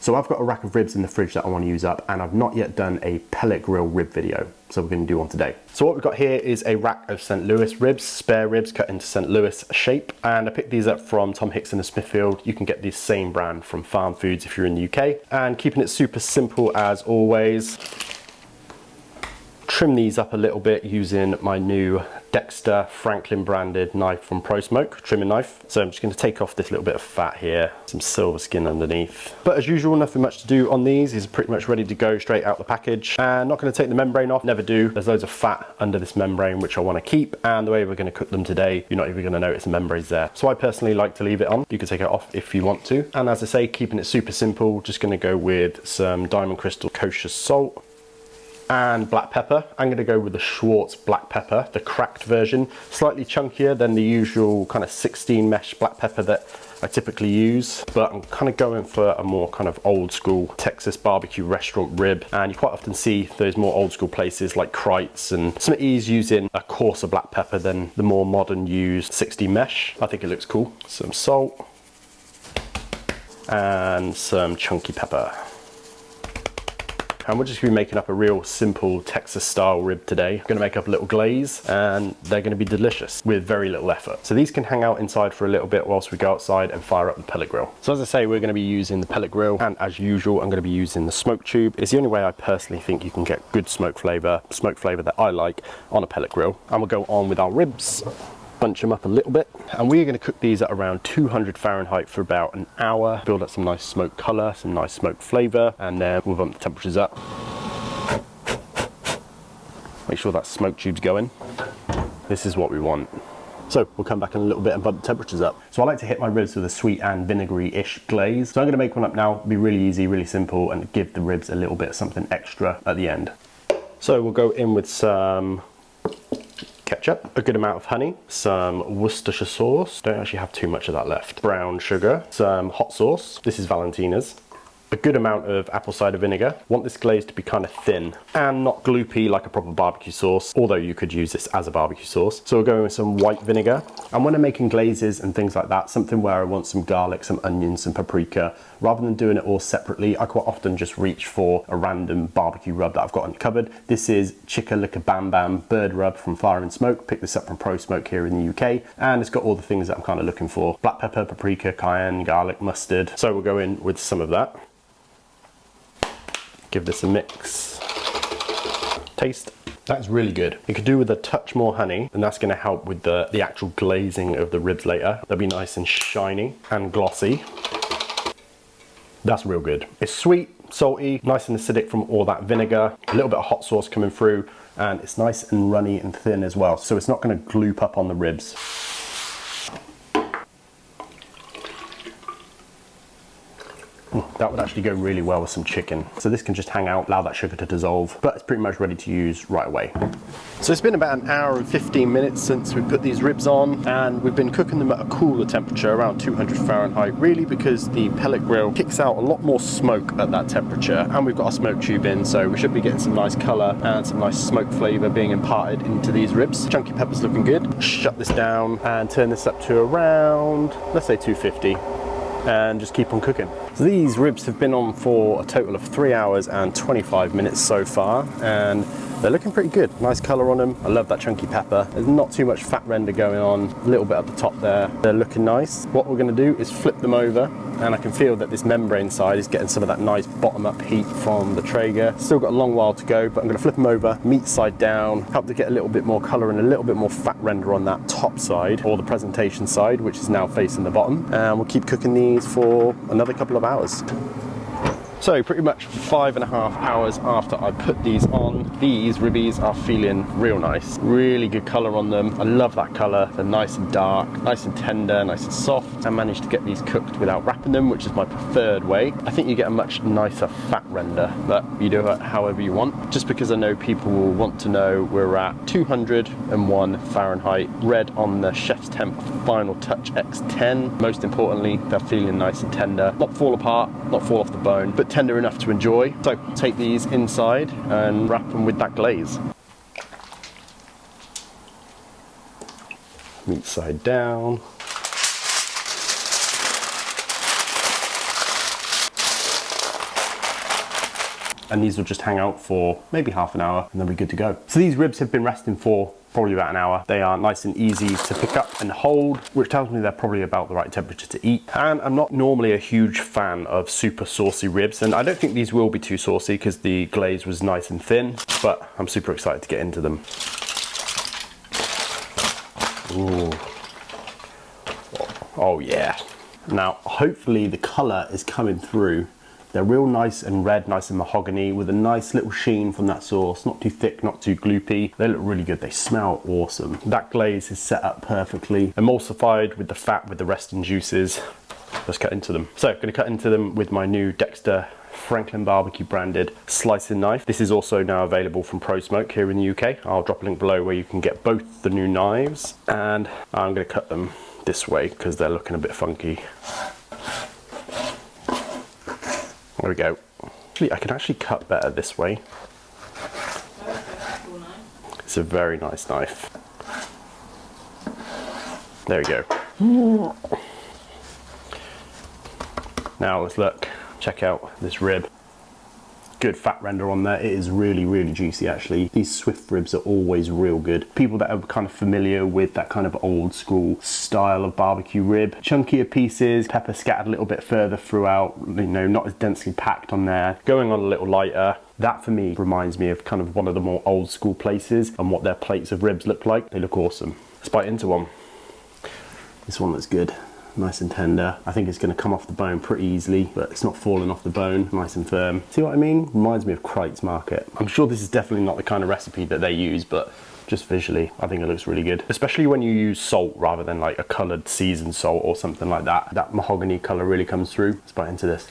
So I've got a rack of ribs in the fridge that I want to use up, and I've not yet done a pellet grill rib video. So we're going to do one today. So what we've got here is a rack of St. Louis ribs, spare ribs cut into St. Louis shape. And I picked these up from Tom Hickson of Smithfield. You can get this same brand from Farm Foods if you're in the UK. And keeping it super simple as always. Trim these up a little bit using my new Dexter Franklin branded knife from Pro Smoke, trimming knife. So I'm just going to take off this little bit of fat here, some silver skin underneath. But as usual, nothing much to do on these. These are pretty much ready to go straight out the package. And not going to take the membrane off, never do. There's loads of fat under this membrane which I want to keep, and the way we're going to cook them today, you're not even going to notice the membrane's there. So I personally like to leave it on. You can take it off if you want to. And as I say, keeping it super simple, just going to go with some Diamond Crystal kosher salt and black pepper. I'm going to go with the Schwartz black pepper, the cracked version, slightly chunkier than the usual kind of 16 mesh black pepper that I typically use, but I'm kind of going for a more kind of old school Texas barbecue restaurant rib. And you quite often see those more old school places like Kreitz and some of these using a coarser black pepper than the more modern used 16 mesh. I think it looks cool. Some salt and some chunky pepper. And we're just going to be making up a real simple Texas style rib today. I'm going to make up a little glaze, and they're going to be delicious with very little effort. So these can hang out inside for a little bit whilst we go outside and fire up the pellet grill. So as I say, we're going to be using the pellet grill, and as usual, I'm going to be using the smoke tube. It's the only way I personally think you can get good smoke flavour that I like on a pellet grill. And we'll go on with our ribs. Bunch them up a little bit, and we're going to cook these at around 200 Fahrenheit for about an hour, build up some nice smoke colour, some nice smoke flavour, and then we'll bump the temperatures up. Make sure that smoke tube's going. This is what we want. So we'll come back in a little bit and bump the temperatures up. So I like to hit my ribs with a sweet and vinegary-ish glaze. So I'm going to make one up now. It'll be really easy, really simple, and give the ribs a little bit of something extra at the end. So we'll go in with some ketchup, a good amount of honey, some Worcestershire sauce, don't actually have too much of that left, brown sugar, some hot sauce, this is Valentina's, a good amount of apple cider vinegar. Want this glaze to be kind of thin and not gloopy like a proper barbecue sauce, although you could use this as a barbecue sauce. So we're going with some white vinegar. And when I'm making glazes and things like that, something where I want some garlic, some onions, some paprika, rather than doing it all separately, I quite often just reach for a random barbecue rub that I've got in the cupboard. This is Chicka Licka Bam Bam bird rub from Fire and Smoke. Picked this up from Pro Smoke here in the UK, and it's got all the things that I'm kind of looking for. Black pepper, paprika, cayenne, garlic, mustard. So we'll go in with some of that. Give this a mix. Taste. That's really good. You could do with a touch more honey, and that's going to help with the actual glazing of the ribs later. They'll be nice and shiny and glossy. That's real good. It's sweet, salty, nice and acidic from all that vinegar, a little bit of hot sauce coming through, and it's nice and runny and thin as well, so it's not going to gloop up on the ribs. That would actually go really well with some chicken. So this can just hang out, allow that sugar to dissolve, but it's pretty much ready to use right away. So it's been about an hour and 15 minutes since we put these ribs on, and we've been cooking them at a cooler temperature, around 200 Fahrenheit, really because the pellet grill kicks out a lot more smoke at that temperature, and we've got our smoke tube in, so we should be getting some nice colour and some nice smoke flavour being imparted into these ribs. Chunky pepper's looking good. Shut this down and turn this up to around, let's say 250. And just keep on cooking. So these ribs have been on for a total of 3 hours and 25 minutes so far, and they're looking pretty good. Nice colour on them. I love that chunky pepper. There's not too much fat render going on, a little bit at the top there. They're looking nice. What we're going to do is flip them over, and I can feel that this membrane side is getting some of that nice bottom up heat from the Traeger. Still got a long while to go, but I'm going to flip them over, meat side down, help to get a little bit more colour and a little bit more fat render on that top side, or the presentation side, which is now facing the bottom. And we'll keep cooking these for another couple of hours. So pretty much 5.5 hours after I put these on, these ribbies are feeling real nice. Really good colour on them. I love that colour. They're nice and dark, nice and tender, nice and soft. I managed to get these cooked without wrapping them, which is my preferred way. I think you get a much nicer fat render, but you do it however you want. Just because I know people will want to know, we're at 201 Fahrenheit, red on the Chef's Temp Final Touch X10. Most importantly, they're feeling nice and tender. Not fall apart, not fall off the bone, but tender enough to enjoy. So take these inside and wrap them with that glaze. Meat side down. and these will just hang out for maybe half an hour and they'll be good to go. So these ribs have been resting for probably about an hour. They are nice and easy to pick up and hold, which tells me they're probably about the right temperature to eat. And I'm not normally a huge fan of super saucy ribs, and I don't think these will be too saucy because the glaze was nice and thin, but I'm super excited to get into them. Ooh. Oh yeah. Now, hopefully the color is coming through. They're real nice and red, nice and mahogany, with a nice little sheen from that sauce. Not too thick, not too gloopy. They look really good. They smell awesome. That glaze is set up perfectly, emulsified with the fat, with the resting juices. Let's cut into them. So, I'm gonna cut into them with my new Dexter Franklin Barbecue branded slicing knife. This is also now available from Pro Smoke here in the UK. I'll drop a link below where you can get both the new knives. And I'm gonna cut them this way because they're looking a bit funky. There we go. Actually, I can actually cut better this way. It's a very nice knife. There we go. Now let's look, check out this rib. Good fat render on there. It is really, really juicy actually. These Swift ribs are always real good. People that are kind of familiar with that kind of old school style of barbecue rib. Chunkier pieces, pepper scattered a little bit further throughout, you know, not as densely packed on there. Going on a little lighter. That for me reminds me of kind of one of the more old school places and what their plates of ribs look like. They look awesome. Let's bite into one. This one looks good. Nice and tender. I think it's going to come off the bone pretty easily, but it's not falling off the bone. Nice and firm. See what I mean? Reminds me of Kreitz Market. I'm sure this is definitely not the kind of recipe that they use, but just visually, I think it looks really good. Especially when you use salt rather than like a coloured seasoned salt or something like that. That mahogany colour really comes through. Let's bite into this.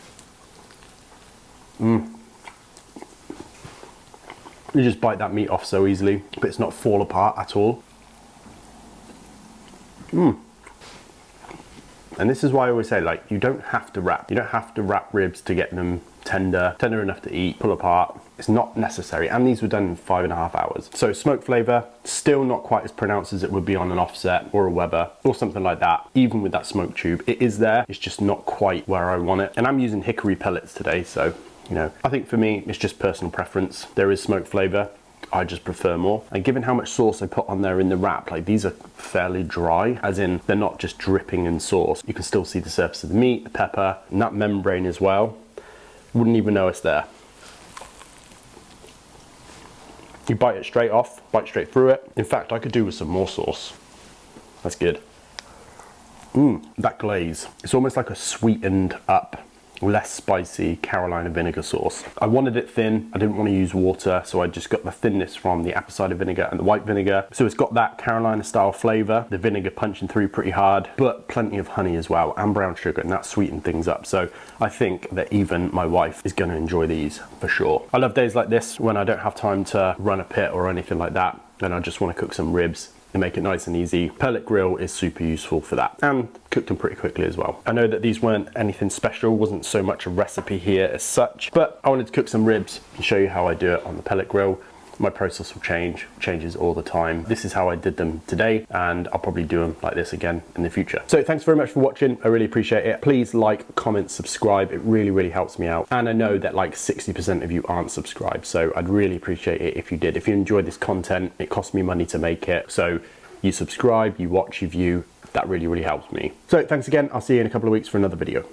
You just bite that meat off so easily, but it's not fall apart at all. And this is why I always say, like, you don't have to wrap. You don't have to wrap ribs to get them tender enough to eat, pull apart. It's not necessary. And these were done in 5.5 hours. So smoke flavor, still not quite as pronounced as it would be on an offset or a Weber or something like that. Even with that smoke tube, it is there. It's just not quite where I want it. And I'm using hickory pellets today. So, you know, I think for me, it's just personal preference. There is smoke flavor. I just prefer more. And given how much sauce I put on there in the wrap, like these are fairly dry, as in they're not just dripping in sauce. You can still see the surface of the meat, the pepper, and that membrane as well. Wouldn't even know it's there. You bite it straight off, bite straight through it. In fact, I could do with some more sauce. That's good. That glaze, it's almost like a sweetened up, less spicy Carolina vinegar sauce. I wanted it thin. I didn't want to use water, so I just got the thinness from the apple cider vinegar and the white vinegar. So it's got that Carolina style flavor, the vinegar punching through pretty hard, but plenty of honey as well and brown sugar, and that sweetened things up. So I think that even my wife is going to enjoy these for sure. I love days like this when I don't have time to run a pit or anything like that, and I just want to cook some ribs and make it nice and easy. Pellet grill is super useful for that, and cooked them pretty quickly as well. I know that these weren't anything special, wasn't so much a recipe here as such, but I wanted to cook some ribs and show you how I do it on the pellet grill. My process will changes all the time. This is how I did them today, and I'll probably do them like this again in the future. So thanks very much for watching. I really appreciate it. Please like, comment, subscribe. It really, really helps me out. And I know that like 60% of you aren't subscribed, so I'd really appreciate it if you did. If you enjoyed this content, it costs me money to make it. So you subscribe, you watch, you view, that really, really helps me. So thanks again. I'll see you in a couple of weeks for another video.